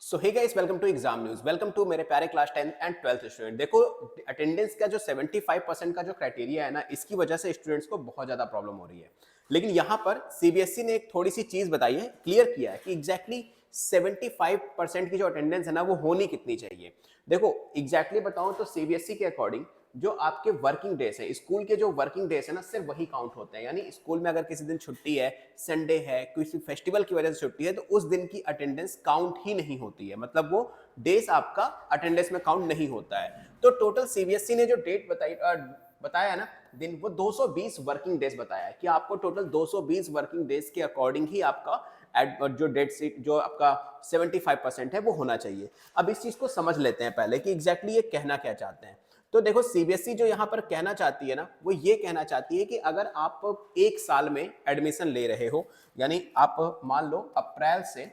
So hey guys, welcome to exam news. Welcome to मेरे प्यारे class 10th and 12th student. देखो, attendance का जो 75% का जो क्राइटेरिया है ना, इसकी वजह से स्टूडेंट्स को बहुत ज्यादा प्रॉब्लम हो रही है। लेकिन यहाँ पर सीबीएसई ने एक थोड़ी सी चीज बताई है, क्लियर किया है कि एग्जैक्टली 75% की जो अटेंडेंस है ना, वो होनी कितनी चाहिए। देखो एग्जैक्टली बताऊं तो सीबीएसई के अकॉर्डिंग जो आपके वर्किंग डेज है, स्कूल के जो वर्किंग डेज है ना, सिर्फ वही काउंट होते हैं। यानी स्कूल में अगर किसी दिन छुट्टी है, संडे है, किसी फेस्टिवल की वजह से छुट्टी है, तो उस दिन की अटेंडेंस काउंट ही नहीं होती है। मतलब वो डेज आपका अटेंडेंस में काउंट नहीं होता है। तो टोटल सीबीएसई ने जो डेट बताया है ना दिन, वो 220 वर्किंग डेज बताया है कि आपको टोटल 220 वर्किंग डेज के अकॉर्डिंग ही आपका जो डेट सीट जो आपका 75% है वो होना चाहिए। अब इस चीज को समझ लेते हैं पहले कि एग्जैक्टली ये कहना क्या चाहते हैं। तो देखो, सीबीएसई जो यहाँ पर कहना चाहती है ना, वो ये कहना चाहती है कि अगर आप एक साल में एडमिशन ले रहे हो, यानी आप मान लो अप्रैल से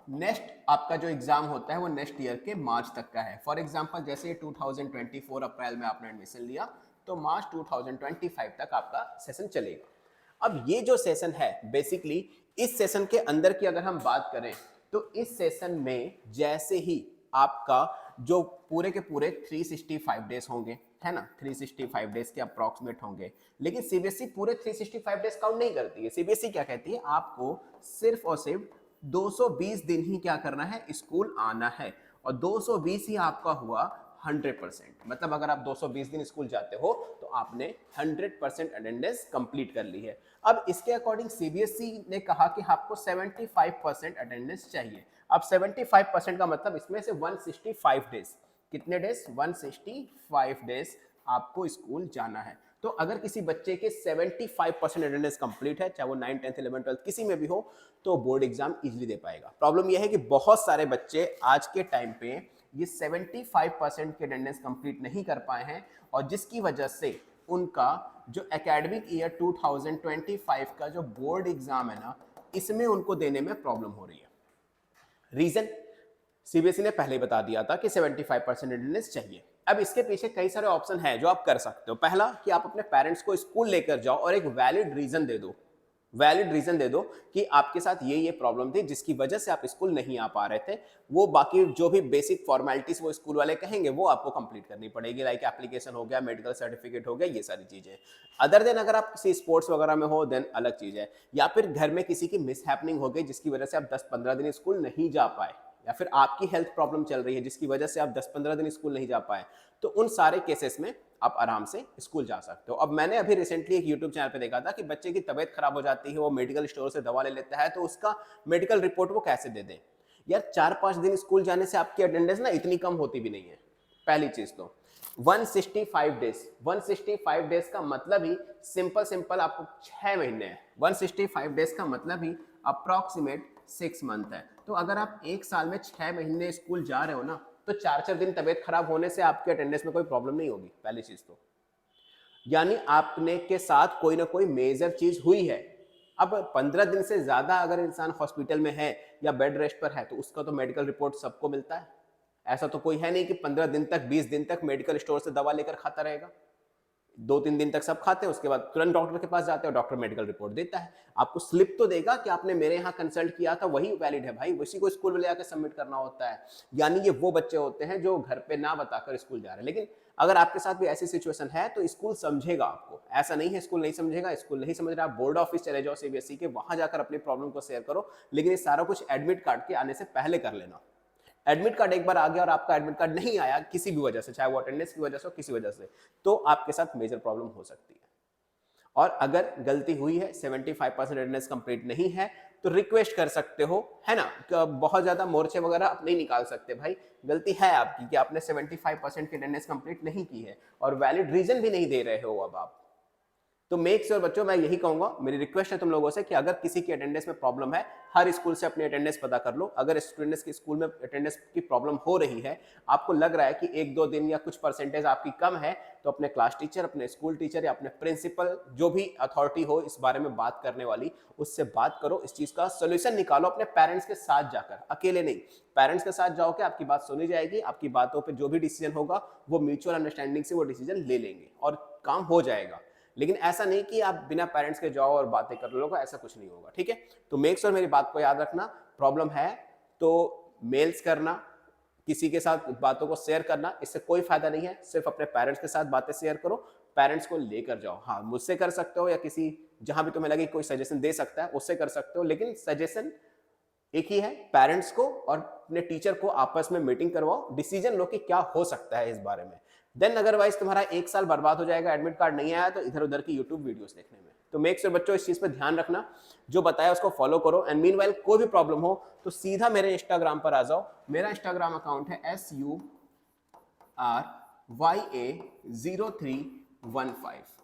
नेक्स्ट आपका जो एग्जाम होता है वो नेक्स्ट ईयर के मार्च तक का है। फॉर एग्जांपल जैसे 2024 अप्रैल में आपने एडमिशन लिया, तो मार्च 2025 तक आपका सेशन चलेगा। अब ये जो सेशन है, बेसिकली इस सेशन के अंदर की अगर हम बात करें, तो इस सेशन में जैसे ही आपका जो पूरे के पूरे 365 डेज होंगे, है ना, 365 डेज के अप्रॉक्सीमेट होंगे। लेकिन सीबीएसई पूरे 365 डेज काउंट नहीं करती है। सीबीएसई क्या कहती है, आपको सिर्फ और सिर्फ 220 दिन ही क्या करना है, स्कूल आना है। और 220 ही आपका हुआ 100%। मतलब अगर आप 220 दिन स्कूल जाते हो तो आपने 100% अटेंडेंस कंप्लीट कर ली है। अब इसके अकॉर्डिंग सीबीएसई ने कहा कि आपको 75% अटेंडेंस चाहिए। अब 75% का मतलब इसमें से 165 डेज, कितने डेज, 165 डेज आपको स्कूल जाना है। तो अगर किसी बच्चे के 75% अटेंडेंस कंप्लीट है, चाहे वो 9, 10, 11, 12 किसी में भी हो, तो बोर्ड एग्जाम इजीली दे पाएगा। प्रॉब्लम यह है कि बहुत सारे बच्चे आज के टाइम पे ये 75% की अटेंडेंस कंप्लीट नहीं कर पाए हैं, और जिसकी वजह से उनका जो एकेडमिक ईयर 2025 का जो बोर्ड एग्जाम है ना, इसमें उनको देने में प्रॉब्लम हो रही है। रीजन सीबीएसई ने पहले ही बता दिया था कि 75% अटेंडेंस चाहिए। अब इसके पीछे कई सारे ऑप्शन हैं जो आप कर सकते हो। पहला कि आप अपने पेरेंट्स को स्कूल लेकर जाओ और एक वैलिड रीजन दे दो, वैलिड रीजन दे दो कि आपके साथ ये प्रॉब्लम थी जिसकी वजह से आप स्कूल नहीं आ पा रहे थे। वो बाकी जो भी बेसिक फॉर्मेलिटीज वो स्कूल वाले कहेंगे वो आपको कंप्लीट करनी पड़ेगी, लाइक एप्लीकेशन हो गया, मेडिकल सर्टिफिकेट हो गया, ये सारी चीजें। अदर देन अगर आप किसी स्पोर्ट्स वगैरह में हो, देन अलग चीज है। या फिर घर में किसी की मिस हैपनिंग हो गई जिसकी वजह से आप 10-15 दिन स्कूल नहीं जा पाए, या फिर आपकी हेल्थ प्रॉब्लम चल रही है जिसकी वजह से आप 10-15 दिन स्कूल नहीं जा पाए, तो उन सारे केसेस में आप आराम से स्कूल जा सकते हो। अब मैंने अभी रिसेंटली एक यूट्यूब चैनल पे देखा था कि बच्चे की तबीयत खराब हो जाती है, वो मेडिकल स्टोर से दवा ले लेता है, तो उसका मेडिकल रिपोर्ट वो कैसे दे दें। यार 4-5 दिन स्कूल जाने से आपकी अटेंडेंस ना इतनी कम होती भी नहीं है। पहली चीज तो 165 डेज, 165 डेज का मतलब ही सिंपल सिंपल आपको 6 महीने है। 165 डेज का मतलब ही अप्रॉक्सीमेट 6 मंथ है। तो अगर आप एक साल में 6 महीने स्कूल जा रहे हो ना, तो 4-4 दिन तबीयत खराब होने से आपके अटेंडेंस में कोई प्रॉब्लम नहीं होगी, पहली चीज तो। यानी आपने के साथ कोई ना कोई मेजर चीज हुई है। अब 15 दिन से ज्यादा अगर इंसान हॉस्पिटल में है या बेड रेस्ट पर है, तो उसका तो मेडिकल रिपोर्ट सबको मिलता है। ऐसा तो कोई है नहीं कि 15 दिन तक, 20 दिन तक मेडिकल स्टोर से दवा लेकर खाता रहेगा। 2-3 दिन तक सब खाते हैं, उसके बाद तुरंत डॉक्टर के पास जाते हैं और डॉक्टर मेडिकल रिपोर्ट देता है। आपको स्लिप तो देगा कि आपने मेरे यहाँ कंसल्ट किया था, वही वैलिड है भाई, उसी को स्कूल में ले आकर सबमिट करना होता है। यानी ये वो बच्चे होते हैं जो घर पे ना बताकर स्कूल जा रहे हैं। लेकिन अगर आपके साथ भी ऐसी सिचुएशन है तो स्कूल समझेगा आपको, ऐसा नहीं है स्कूल नहीं समझेगा। स्कूल नहीं समझ रहा, आप बोर्ड ऑफिस चले जाओ सीबीएसई के, वहां जाकर अपनी प्रॉब्लम को शेयर करो। लेकिन ये सारा कुछ एडमिट कार्ड के आने से पहले कर लेना। एडमिट कार्ड एक बार आ गया और आपका एडमिट कार्ड नहीं आया किसी भी वजह से, चाहे वो अटेंडेंस की वजह से हो, किसी वजह से, तो आपके साथ मेजर प्रॉब्लम हो सकती है। और अगर गलती हुई है, 75% अटेंडेंस कंप्लीट नहीं है, तो रिक्वेस्ट कर सकते हो, है ना। बहुत ज्यादा मोर्चे वगैरह आप नहीं निकाल सकते भाई, गलती है आपकी कि आपने 75% की अटेंडेंस कंप्लीट नहीं की है और वैलिड रीजन भी नहीं दे रहे हो अब आप। तो मेक श्योर बच्चों, मैं यही कहूंगा, मेरी रिक्वेस्ट है तुम लोगों से कि अगर किसी की अटेंडेंस में प्रॉब्लम है, हर स्कूल से अपनी अटेंडेंस पता कर लो। अगर स्टूडेंट्स की स्कूल में अटेंडेंस की प्रॉब्लम हो रही है, आपको लग रहा है कि 1-2 दिन या कुछ परसेंटेज आपकी कम है, तो अपने क्लास टीचर, अपने स्कूल टीचर या अपने प्रिंसिपल, जो भी अथॉरिटी हो इस बारे में बात करने वाली, उससे बात करो, इस चीज का सोल्यूशन निकालो अपने पेरेंट्स के साथ जाकर, अकेले नहीं। पेरेंट्स के साथ जाओगे, आपकी बात सुनी जाएगी, आपकी बातों पर जो भी डिसीजन होगा वो म्यूचुअल अंडरस्टैंडिंग से वो डिसीजन ले लेंगे और काम हो जाएगा। लेकिन ऐसा नहीं कि आप बिना पेरेंट्स के जाओ और बातें कर लो, ऐसा कुछ नहीं होगा, ठीक है। तो मेक श्योर मेरी बात को याद रखना, प्रॉब्लम है तो मेल्स करना, किसी के साथ बातों को शेयर करना, इससे कोई फायदा नहीं है। सिर्फ अपने पेरेंट्स के साथ बातें शेयर करो, पेरेंट्स को लेकर जाओ। हाँ, मुझसे कर सकते हो या किसी जहां भी तुम्हें लगे कोई सजेशन दे सकता है उससे कर सकते हो, लेकिन सजेशन एक ही है, पेरेंट्स को और अपने टीचर को आपस में मीटिंग करवाओ, डिसीजन लो कि क्या हो सकता है इस बारे में। देन अदरवाइज तुम्हारा 1 साल बर्बाद हो जाएगा एडमिट कार्ड नहीं आया तो इधर उधर की यूट्यूब वीडियोस देखने में। तो मेक श्योर बच्चों इस चीज पे ध्यान रखना, जो बताया उसको फॉलो करो। एंड मीनवाइल कोई भी प्रॉब्लम हो तो सीधा मेरे इंस्टाग्राम पर आ जाओ। मेरा इंस्टाग्राम अकाउंट है SURYA0315।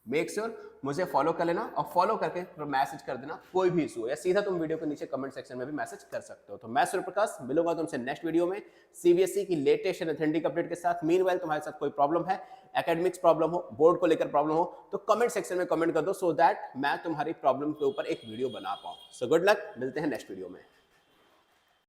मेक श्योर मुझे फॉलो कर लेना और फॉलो करके मैसेज कर देना कोई भी इशू हो, या सीधा तुम वीडियो के नीचे कमेंट सेक्शन में भी मैसेज कर सकते हो। तो मैं सूर्य प्रकाश मिलूंगा तुमसे नेक्स्ट वीडियो में सीबीएसई की लेटेस्ट एंड ऑथेंटिक अपडेट के साथ। मीनवाइल तुम्हारे साथ कोई प्रॉब्लम है, एकेडमिक्स प्रॉब्लम हो, बोर्ड को लेकर प्रॉब्लम हो, तो कमेंट सेक्शन में कमेंट कर दो, सो दैट मैं तुम्हारी प्रॉब्लम के ऊपर एक वीडियो बना पाऊं। सो गुड लक, मिलते हैं नेक्स्ट वीडियो में।